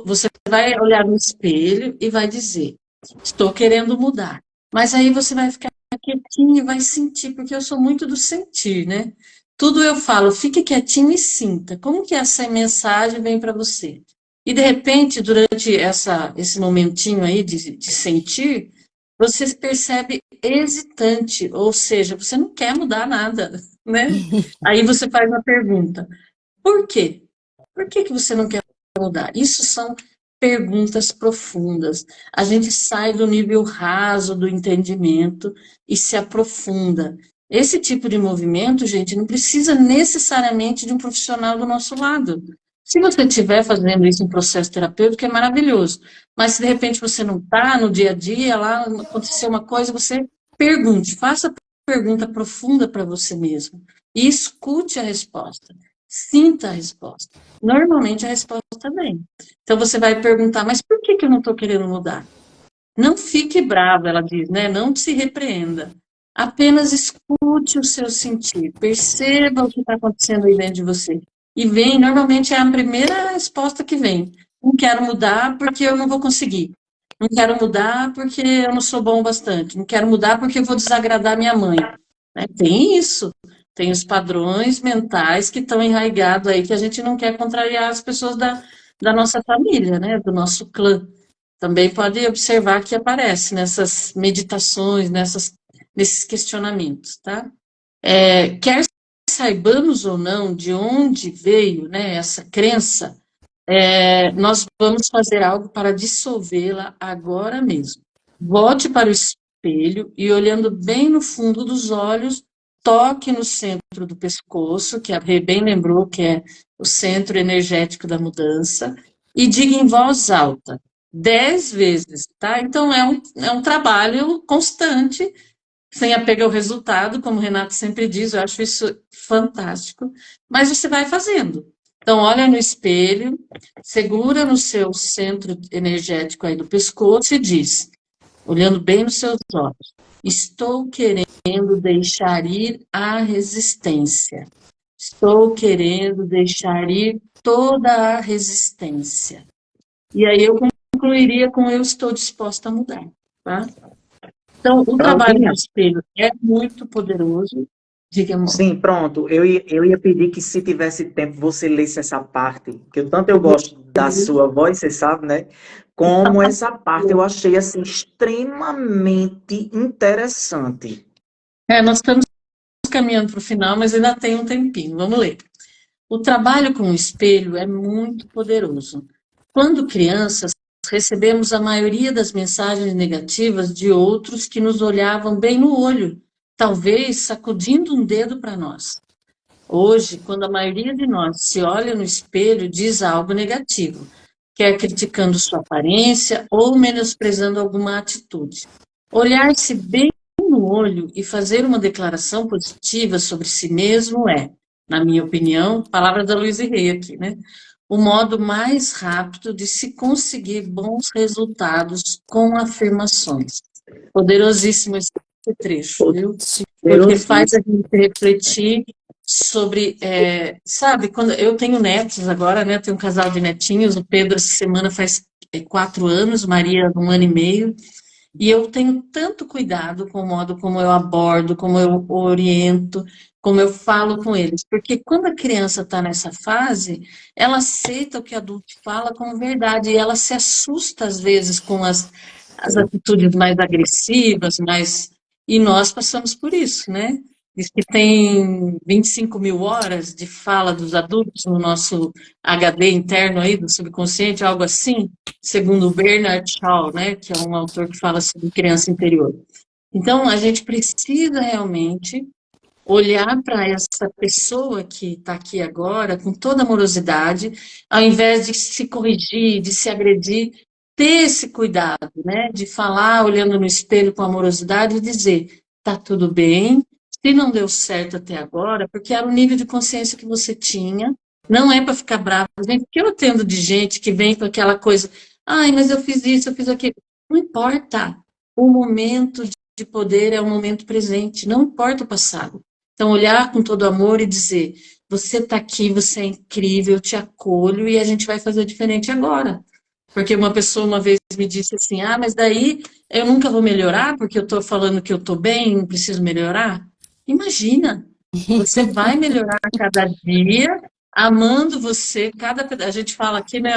você vai olhar no espelho e vai dizer, estou querendo mudar. Mas aí você vai ficar quietinho e vai sentir, porque eu sou muito do sentir, né? Tudo eu falo, fique quietinho e sinta. Como que essa mensagem vem para você? E de repente, durante esse momentinho aí de sentir, você se percebe hesitante, ou seja, você não quer mudar nada. né? Aí você faz uma pergunta: por quê? Por que que você não quer mudar? Isso são perguntas profundas. A gente sai do nível raso do entendimento e se aprofunda. Esse tipo de movimento, gente, não precisa necessariamente de um profissional do nosso lado. Se você estiver fazendo isso em processo terapêutico, é maravilhoso. Mas se de repente você não está no dia a dia, lá aconteceu uma coisa, você pergunte, faça pergunta profunda para você mesmo e escute a resposta. Sinta a resposta. Normalmente a resposta vem. Então você vai perguntar, mas por que eu não estou querendo mudar? Não fique bravo, ela diz, né? Não se repreenda. Apenas escute o seu sentir. Perceba o que está acontecendo aí dentro de você. E vem, normalmente é a primeira resposta que vem. Não quero mudar porque eu não vou conseguir. Não quero mudar porque eu não sou bom bastante. Não quero mudar porque eu vou desagradar minha mãe. Né? Tem isso. Tem os padrões mentais que estão enraigados aí, que a gente não quer contrariar as pessoas da nossa família, né? Do nosso clã. Também pode observar que aparece nessas meditações, nesses questionamentos, tá? Quer saibamos ou não de onde veio, né, essa crença, nós vamos fazer algo para dissolvê-la agora mesmo. Volte para o espelho e, olhando bem no fundo dos olhos, toque no centro do pescoço, que a Rê bem lembrou que é o centro energético da mudança, e diga em voz alta, 10 vezes, tá? Então é um trabalho constante, sem apego ao resultado, como o Renato sempre diz, eu acho isso fantástico, mas você vai fazendo. Então, olha no espelho, segura no seu centro energético aí do pescoço e diz, olhando bem nos seus olhos, estou querendo deixar ir a resistência. Estou querendo deixar ir toda a resistência. E aí eu concluiria com eu estou disposta a mudar, tá? Então, o trabalho no espelho é muito poderoso. Diga, amor. Sim, pronto. Eu ia pedir que, se tivesse tempo, você lesse essa parte, que tanto eu gosto da sua voz, você sabe, né? Como essa parte eu achei assim extremamente interessante. Nós estamos caminhando para o final, mas ainda tem um tempinho. Vamos ler. O trabalho com o espelho é muito poderoso. Quando crianças, recebemos a maioria das mensagens negativas de outros que nos olhavam bem no olho, talvez sacudindo um dedo para nós. Hoje, quando a maioria de nós se olha no espelho, diz algo negativo, quer criticando sua aparência ou menosprezando alguma atitude. Olhar-se bem no olho e fazer uma declaração positiva sobre si mesmo é, na minha opinião, palavra da Luiz Rey aqui, né? O modo mais rápido de se conseguir bons resultados com afirmações. Poderosíssimo esse trecho, viu? Porque faz a gente refletir sobre, sabe, quando eu tenho netos agora, né? Tenho um casal de netinhos, o Pedro essa semana faz 4 anos, Maria 1 ano e meio, e eu tenho tanto cuidado com o modo como eu abordo, como eu oriento, como eu falo com eles, porque quando a criança está nessa fase, ela aceita o que o adulto fala como verdade, e ela se assusta às vezes com as atitudes mais agressivas, e nós passamos por isso, né? Diz que tem 25 mil horas de fala dos adultos no nosso HD interno aí, do subconsciente, algo assim, segundo o Bernard Shaw, né, que é um autor que fala sobre criança interior. Então, a gente precisa realmente olhar para essa pessoa que está aqui agora com toda amorosidade, ao invés de se corrigir, de se agredir, ter esse cuidado, né, de falar olhando no espelho com amorosidade e dizer, tá tudo bem, se não deu certo até agora, porque era o nível de consciência que você tinha, não é para ficar bravo, gente, porque eu entendo de gente que vem com aquela coisa, ai, mas eu fiz isso, eu fiz aquilo, não importa, o momento de poder é o momento presente, não importa o passado. Então, olhar com todo amor e dizer, você está aqui, você é incrível, eu te acolho e a gente vai fazer diferente agora. Porque uma pessoa uma vez me disse assim, mas daí eu nunca vou melhorar porque eu estou falando que eu estou bem e não preciso melhorar? Imagina, você vai melhorar a cada dia, amando você, a gente fala aqui, né,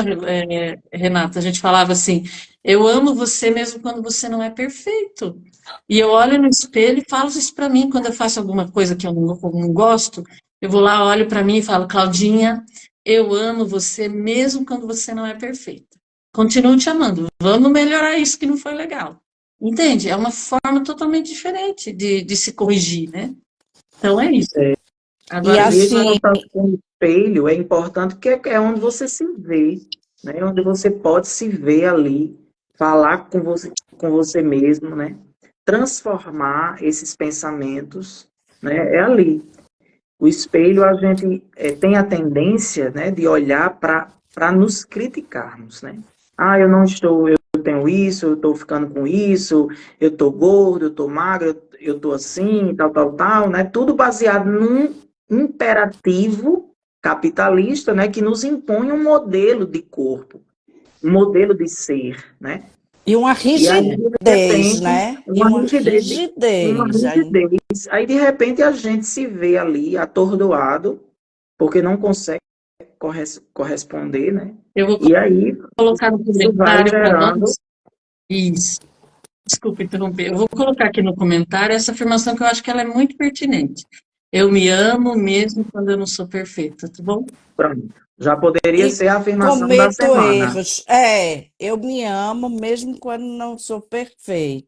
Renata, a gente falava assim, Eu amo você mesmo quando você não é perfeito. E eu olho no espelho e falo isso para mim quando eu faço alguma coisa que eu não gosto. Eu vou lá, olho para mim e falo, Claudinha, eu amo você mesmo quando você não é perfeita. Continuo te amando. Vamos melhorar isso que não foi legal. Entende? É uma forma totalmente diferente de se corrigir, né? Então é isso. E Agora, E esse assim, contato com o espelho é importante porque é onde você se vê, né? Onde você pode se ver ali, falar com você mesmo, né? Transformar esses pensamentos, né? É ali. O espelho, a gente tem a tendência, né, de olhar para nos criticarmos, né? Ah, eu não estou, eu tenho isso, eu estou ficando com isso, eu estou gordo, eu estou magro, eu estou assim, tal, tal, tal, né? Tudo baseado num imperativo capitalista, né, que nos impõe um modelo de corpo, um modelo de ser, né? e uma E aí, de rigidez, repente, né? E uma uma rigidez. Aí, rigidez. Aí, de repente, a gente se vê ali atordoado, porque não consegue corresponder, né? eu vou E aí, colocar no isso vai comentário para gerando. nós. Isso. Desculpa interromper. Eu vou colocar aqui no comentário essa afirmação que eu acho que ela é muito pertinente. Eu me amo mesmo quando eu não sou perfeita, tá bom? Pronto. Já poderia e ser a afirmação da cometo semana. erros. Eu me amo mesmo quando não sou perfeito.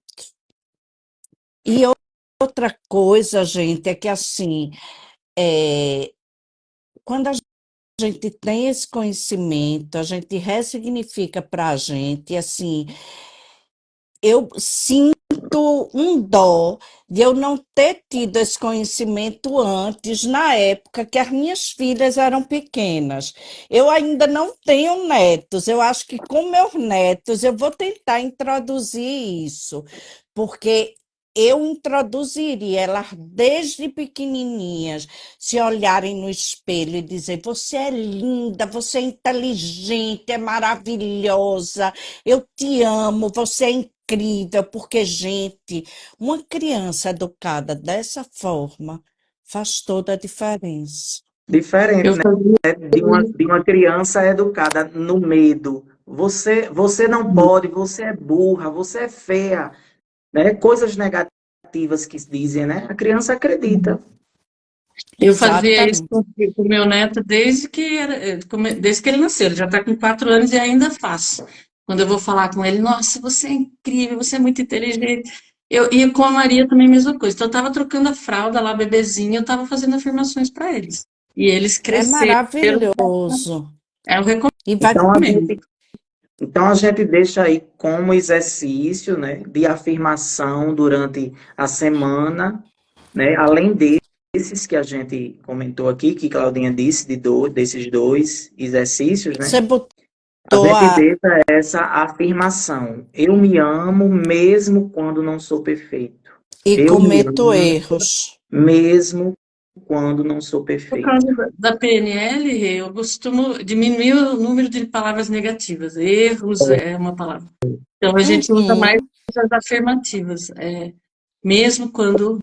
E outra coisa, gente, é que assim, é, quando a gente tem esse conhecimento, a gente ressignifica para a gente, assim, eu sinto um dó de eu não ter tido esse conhecimento antes, na época que as minhas filhas eram pequenas. Eu ainda não tenho netos, eu acho que com meus netos eu vou tentar introduzir isso, porque eu introduziria elas desde pequenininhas, se olharem no espelho e dizer: você é linda, você é inteligente, é maravilhosa, eu te amo, você é incrível, porque, gente, uma criança educada dessa forma faz toda a diferença. Diferente, Eu né? fazia De uma criança educada no medo. Você não pode, você é burra, você é feia, né? Coisas negativas que se dizem, né? A criança acredita. eu fazia isso Exatamente. com o meu neto desde que ele nasceu. Ele já está com 4 anos e ainda faço. Quando eu vou falar com ele, nossa, você é incrível, você é muito inteligente. E com a Maria também a mesma coisa. Então, eu estava trocando a fralda lá, bebezinha, eu estava fazendo afirmações para eles. E eles É cresceram. maravilhoso. Eu E vai Então recomendo. a gente deixa aí como exercício, né, de afirmação durante a semana, né? Além desses que a gente comentou aqui, que Claudinha disse, desses dois exercícios, né? você A botou gente deixa essa afirmação. Eu me amo mesmo quando não sou perfeito. e Eu me cometo amo erros. mesmo quando não sou Por perfeito. causa da PNL, eu costumo diminuir o número de palavras negativas. Erros é uma palavra. Então, a gente usa mais Uhum, as afirmativas. Mesmo quando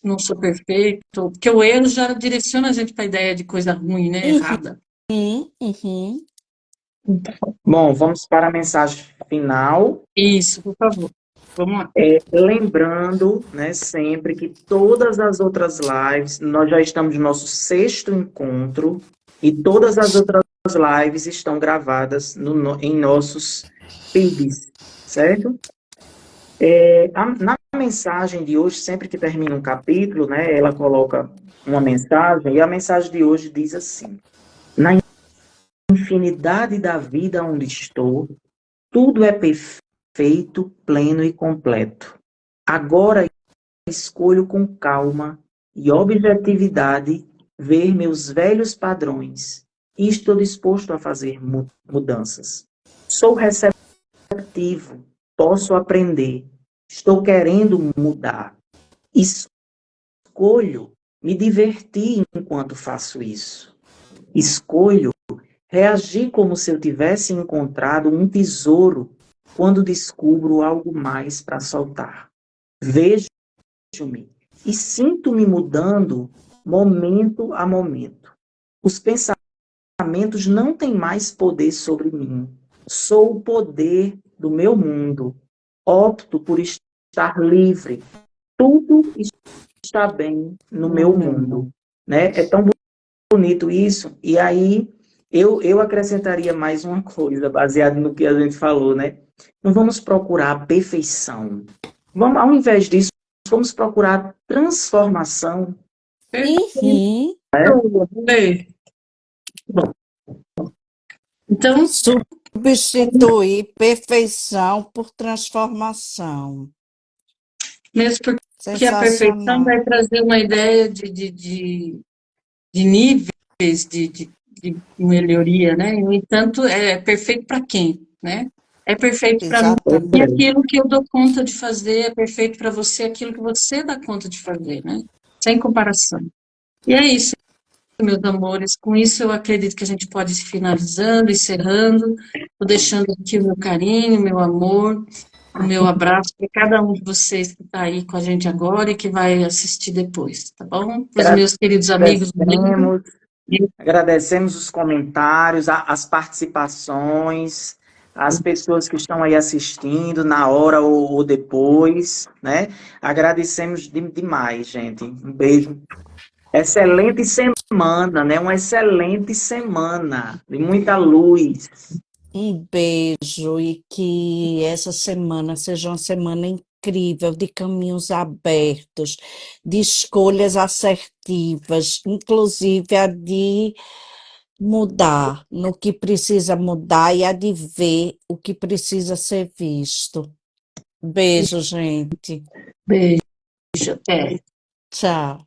não sou perfeito, porque o erro já direciona a gente para a ideia de coisa ruim, né? Errada. uhum. Bom, vamos para a mensagem final. Isso, por favor. Vamos lá. Lembrando, né, sempre que todas as outras lives, nós já estamos no nosso sexto encontro e todas as outras lives estão gravadas em nossos feeds, certo? Na mensagem de hoje, sempre que termina um capítulo, né, ela coloca uma mensagem e a mensagem de hoje diz assim: na infinidade da vida onde estou, tudo é perfeito, pleno e completo. Agora escolho com calma e objetividade ver meus velhos padrões e estou disposto a fazer mudanças. Sou receptivo, posso aprender, estou querendo mudar. Escolho me divertir enquanto faço isso. Escolho reagir como se eu tivesse encontrado um tesouro quando descubro algo mais para soltar. Vejo-me e sinto-me mudando momento a momento. Os pensamentos não têm mais poder sobre mim. Sou o poder do meu mundo. Opto por estar livre. Tudo está bem no meu mundo, né? É tão bonito isso. E aí eu acrescentaria mais uma coisa, baseado no que a gente falou, né? Não vamos procurar a perfeição. Vamos, ao invés disso, vamos procurar transformação. Uhum. Perfeito. Bom, então, Substituir perfeição por transformação. mesmo porque a perfeição Sensacional. vai trazer uma ideia de níveis de melhoria, né? No entanto, é perfeito para quem, né? É perfeito para mim Exatamente. aquilo que eu dou conta de fazer, é perfeito para você aquilo que você dá conta de fazer, né? Sem comparação. E é isso, meus amores. Com isso, eu acredito que a gente pode ir finalizando, encerrando. Estou deixando aqui o meu carinho, o meu amor, o meu abraço para cada um de vocês que está aí com a gente agora e que vai assistir depois, tá bom? Para os meus queridos amigos do livro. Agradecemos os comentários, as participações, as pessoas que estão aí assistindo na hora ou depois, né? Agradecemos demais, gente. Um beijo. Excelente semana, né? Uma excelente semana de muita luz. Um beijo e que essa semana seja uma semana incrível, de caminhos abertos, de escolhas assertivas, inclusive a de mudar no que precisa mudar e a de ver o que precisa ser visto. Beijo, gente. Beijo, até. Tchau.